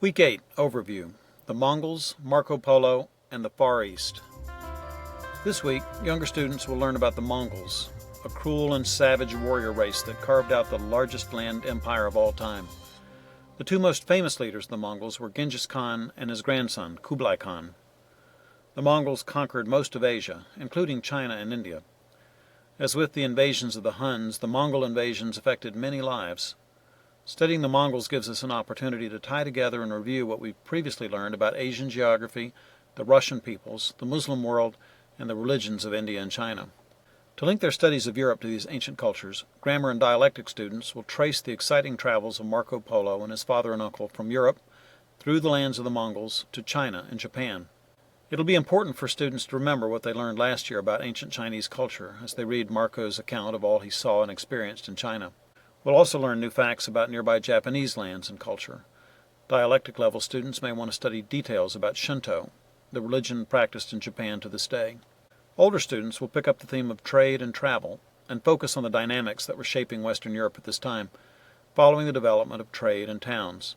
Week 8 Overview: The Mongols, Marco Polo, and the Far East. This week, younger students will learn about the Mongols, a cruel and savage warrior race that carved out the largest land empire of all time. The two most famous leaders of the Mongols were Genghis Khan and his grandson, Kublai Khan. The Mongols conquered most of Asia, including China and India. As with the invasions of the Huns, the Mongol invasions affected many lives. Studying the Mongols gives us an opportunity to tie together and review what we've previously learned about Asian geography, the Russian peoples, the Muslim world, and the religions of India and China. To link their studies of Europe to these ancient cultures, grammar and dialectic students will trace the exciting travels of Marco Polo and his father and uncle from Europe, through the lands of the Mongols, to China and Japan. It'll be important for students to remember what they learned last year about ancient Chinese culture as they read Marco's account of all he saw and experienced in China. We'll also learn new facts about nearby Japanese lands and culture. Dialectic level students may want to study details about Shinto, the religion practiced in Japan to this day. Older students will pick up the theme of trade and travel and focus on the dynamics that were shaping Western Europe at this time, following the development of trade and towns.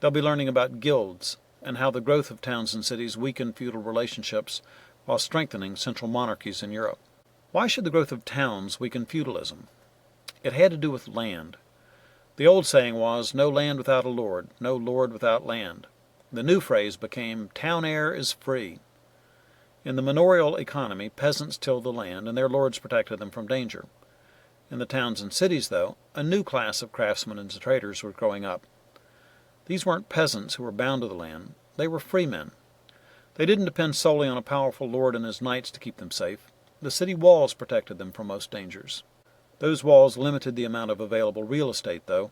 They'll be learning about guilds and how the growth of towns and cities weakened feudal relationships while strengthening central monarchies in Europe. Why should the growth of towns weaken feudalism? It had to do with land. The old saying was, "No land without a lord, no lord without land." The new phrase became, "Town air is free." In the manorial economy, peasants tilled the land, and their lords protected them from danger. In the towns and cities, though, a new class of craftsmen and traders were growing up. These weren't peasants who were bound to the land. They were freemen. They didn't depend solely on a powerful lord and his knights to keep them safe. The city walls protected them from most dangers. Those walls limited the amount of available real estate, though.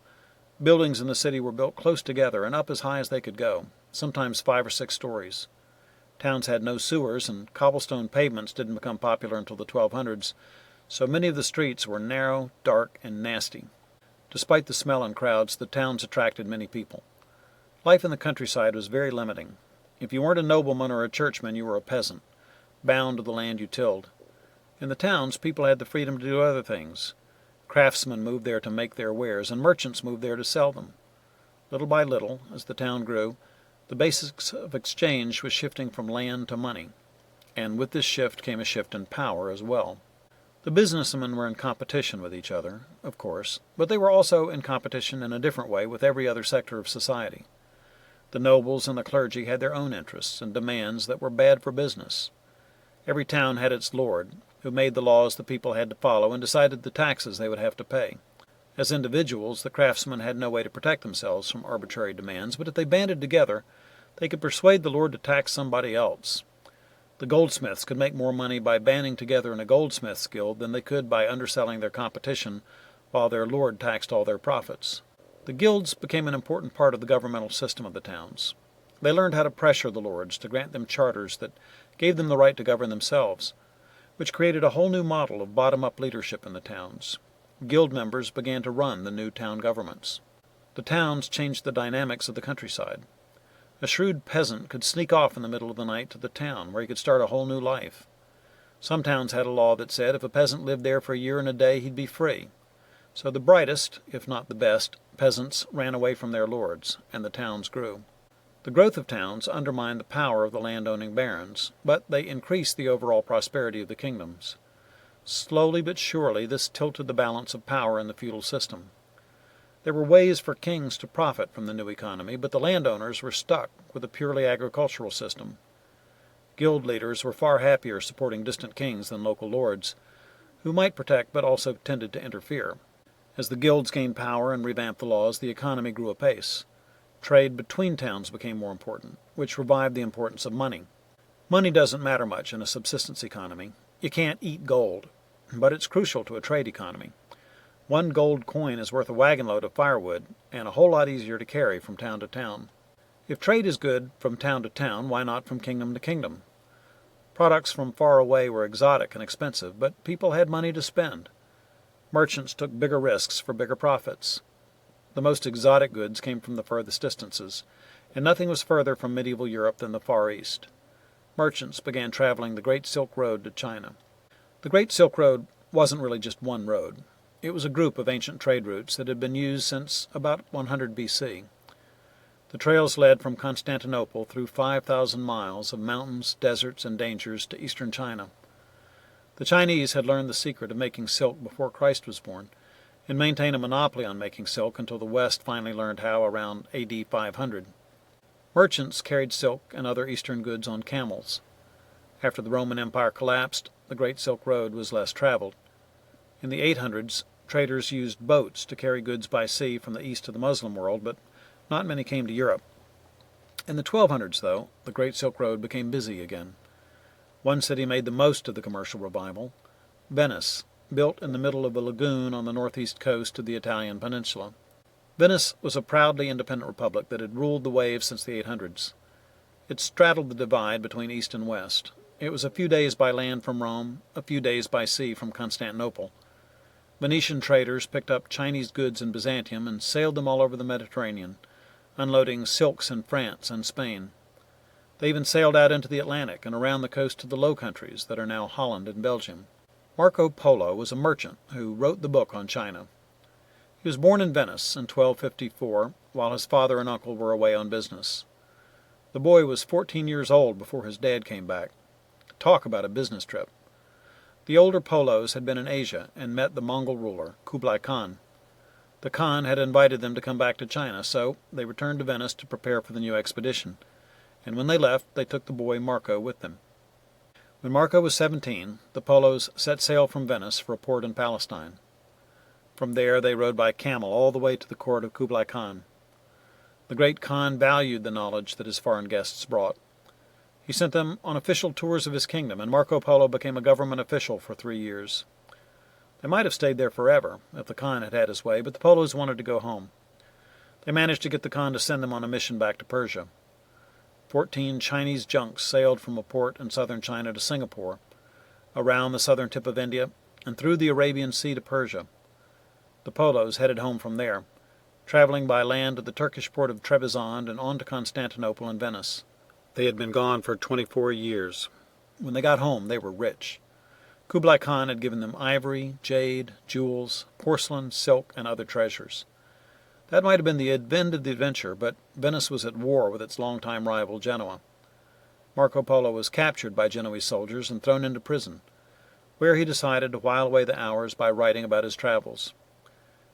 Buildings in the city were built close together and up as high as they could go, sometimes 5 or 6 stories. Towns had no sewers, and cobblestone pavements didn't become popular until the 1200s, so many of the streets were narrow, dark, and nasty. Despite the smell and crowds, the towns attracted many people. Life in the countryside was very limiting. If you weren't a nobleman or a churchman, you were a peasant, bound to the land you tilled. In the towns, people had the freedom to do other things. Craftsmen moved there to make their wares, and merchants moved there to sell them. Little by little, as the town grew, the basics of exchange was shifting from land to money, and with this shift came a shift in power as well. The businessmen were in competition with each other, of course, but they were also in competition in a different way with every other sector of society. The nobles and the clergy had their own interests and demands that were bad for business. Every town had its lord, who made the laws the people had to follow and decided the taxes they would have to pay. As individuals, the craftsmen had no way to protect themselves from arbitrary demands, but if they banded together, they could persuade the lord to tax somebody else. The goldsmiths could make more money by banding together in a goldsmith's guild than they could by underselling their competition while their lord taxed all their profits. The guilds became an important part of the governmental system of the towns. They learned how to pressure the lords to grant them charters that gave them the right to govern themselves, which created a whole new model of bottom-up leadership in the towns. Guild members began to run the new town governments. The towns changed the dynamics of the countryside. A shrewd peasant could sneak off in the middle of the night to the town, where he could start a whole new life. Some towns had a law that said if a peasant lived there for a year and a day, he'd be free. So the brightest, if not the best, peasants ran away from their lords, and the towns grew. The growth of towns undermined the power of the land-owning barons, but they increased the overall prosperity of the kingdoms. Slowly but surely, this tilted the balance of power in the feudal system. There were ways for kings to profit from the new economy, but the landowners were stuck with a purely agricultural system. Guild leaders were far happier supporting distant kings than local lords, who might protect but also tended to interfere. As the guilds gained power and revamped the laws, the economy grew apace. Trade between towns became more important, which revived the importance of money. Money doesn't matter much in a subsistence economy. You can't eat gold, but it's crucial to a trade economy. 1 gold coin is worth a wagon load of firewood, and a whole lot easier to carry from town to town. If trade is good from town to town, why not from kingdom to kingdom? Products from far away were exotic and expensive, but people had money to spend. Merchants took bigger risks for bigger profits. The most exotic goods came from the furthest distances, and nothing was further from medieval Europe than the Far East. Merchants began traveling the Great Silk Road to China. The Great Silk Road wasn't really just one road. It was a group of ancient trade routes that had been used since about 100 BC. The trails led from Constantinople through 5,000 miles of mountains, deserts, and dangers to eastern China. The Chinese had learned the secret of making silk before Christ was born, and maintained a monopoly on making silk until the West finally learned how around AD 500. Merchants carried silk and other eastern goods on camels. After the Roman Empire collapsed, the Great Silk Road was less traveled. In the 800s, traders used boats to carry goods by sea from the east to the Muslim world, but not many came to Europe. In the 1200s, though, the Great Silk Road became busy again. One city made the most of the commercial revival: Venice, built in the middle of a lagoon on the northeast coast of the Italian peninsula. Venice was a proudly independent republic that had ruled the waves since the 800s. It straddled the divide between east and west. It was a few days by land from Rome, a few days by sea from Constantinople. Venetian traders picked up Chinese goods in Byzantium and sailed them all over the Mediterranean, unloading silks in France and Spain. They even sailed out into the Atlantic and around the coast of the Low Countries that are now Holland and Belgium. Marco Polo was a merchant who wrote the book on China. He was born in Venice in 1254, while his father and uncle were away on business. The boy was 14 years old before his dad came back. Talk about a business trip. The older Polos had been in Asia and met the Mongol ruler, Kublai Khan. The Khan had invited them to come back to China, so they returned to Venice to prepare for the new expedition, and when they left, they took the boy Marco with them. When Marco was 17, the Polos set sail from Venice for a port in Palestine. From there they rode by camel all the way to the court of Kublai Khan. The great Khan valued the knowledge that his foreign guests brought. He sent them on official tours of his kingdom, and Marco Polo became a government official for 3 years. They might have stayed there forever if the Khan had had his way, but the Polos wanted to go home. They managed to get the Khan to send them on a mission back to Persia. 14 Chinese junks sailed from a port in southern China to Singapore, around the southern tip of India, and through the Arabian Sea to Persia. The Polos headed home from there, traveling by land to the Turkish port of Trebizond and on to Constantinople and Venice. They had been gone for 24 years. When they got home, they were rich. Kublai Khan had given them ivory, jade, jewels, porcelain, silk, and other treasures. That might have been the end of the adventure, but Venice was at war with its longtime rival Genoa. Marco Polo was captured by Genoese soldiers and thrown into prison, where he decided to while away the hours by writing about his travels.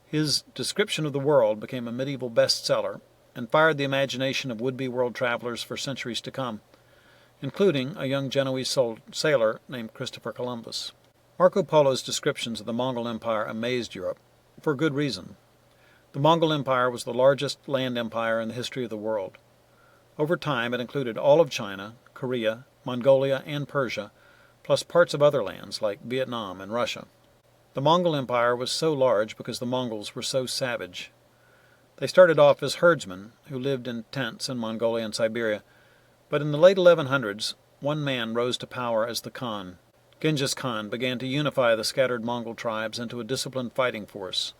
His description of the world became a medieval bestseller and fired the imagination of would-be world travelers for centuries to come, including a young Genoese sailor named Christopher Columbus. Marco Polo's descriptions of the Mongol Empire amazed Europe, for good reason. The Mongol Empire was the largest land empire in the history of the world. Over time, it included all of China, Korea, Mongolia, and Persia, plus parts of other lands like Vietnam and Russia. The Mongol Empire was so large because the Mongols were so savage. They started off as herdsmen who lived in tents in Mongolia and Siberia, but in the late 1100s, one man rose to power as the Khan. Genghis Khan began to unify the scattered Mongol tribes into a disciplined fighting force.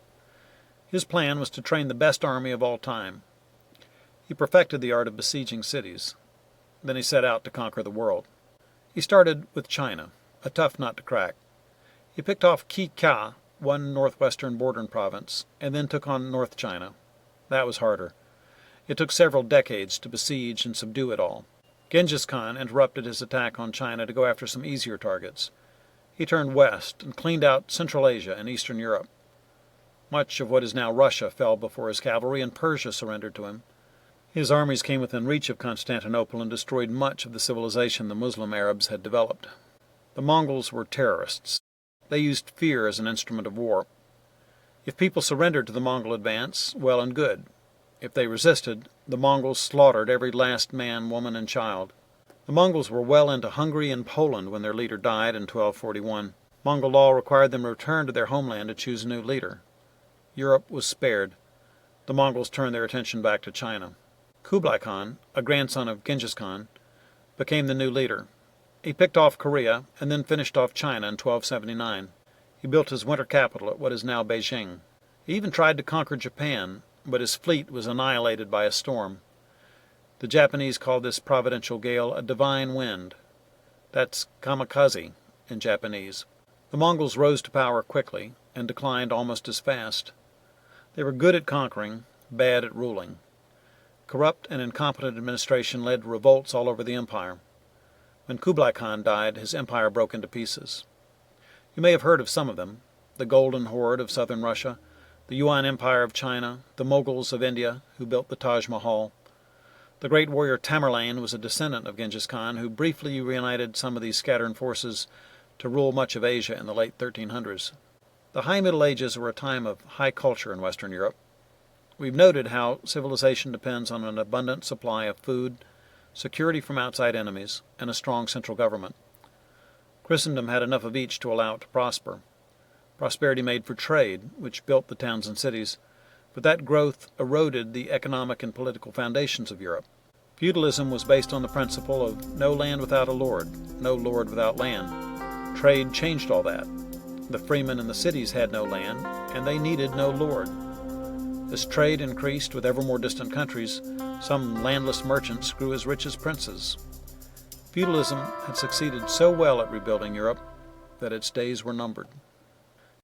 His plan was to train the best army of all time. He perfected the art of besieging cities. Then he set out to conquer the world. He started with China, a tough nut to crack. He picked off Qi, one northwestern bordering province, and then took on North China. That was harder. It took several decades to besiege and subdue it all. Genghis Khan interrupted his attack on China to go after some easier targets. He turned west and cleaned out Central Asia and Eastern Europe. Much of what is now Russia fell before his cavalry, and Persia surrendered to him. His armies came within reach of Constantinople and destroyed much of the civilization the Muslim Arabs had developed. The Mongols were terrorists. They used fear as an instrument of war. If people surrendered to the Mongol advance, well and good. If they resisted, the Mongols slaughtered every last man, woman, and child. The Mongols were well into Hungary and Poland when their leader died in 1241. Mongol law required them to return to their homeland to choose a new leader. Europe was spared. The Mongols turned their attention back to China. Kublai Khan, a grandson of Genghis Khan, became the new leader. He picked off Korea and then finished off China in 1279. He built his winter capital at what is now Beijing. He even tried to conquer Japan, but his fleet was annihilated by a storm. The Japanese called this providential gale a divine wind. That's kamikaze in Japanese. The Mongols rose to power quickly and declined almost as fast. They were good at conquering, bad at ruling. Corrupt and incompetent administration led to revolts all over the empire. When Kublai Khan died, his empire broke into pieces. You may have heard of some of them: the Golden Horde of southern Russia, the Yuan Empire of China, the Mughals of India, who built the Taj Mahal. The great warrior Tamerlane was a descendant of Genghis Khan, who briefly reunited some of these scattered forces to rule much of Asia in the late 1300s. The High Middle Ages were a time of high culture in Western Europe. We've noted how civilization depends on an abundant supply of food, security from outside enemies, and a strong central government. Christendom had enough of each to allow it to prosper. Prosperity made for trade, which built the towns and cities, but that growth eroded the economic and political foundations of Europe. Feudalism was based on the principle of no land without a lord, no lord without land. Trade changed all that. The freemen in the cities had no land, and they needed no lord. As trade increased with ever more distant countries, some landless merchants grew as rich as princes. Feudalism had succeeded so well at rebuilding Europe that its days were numbered.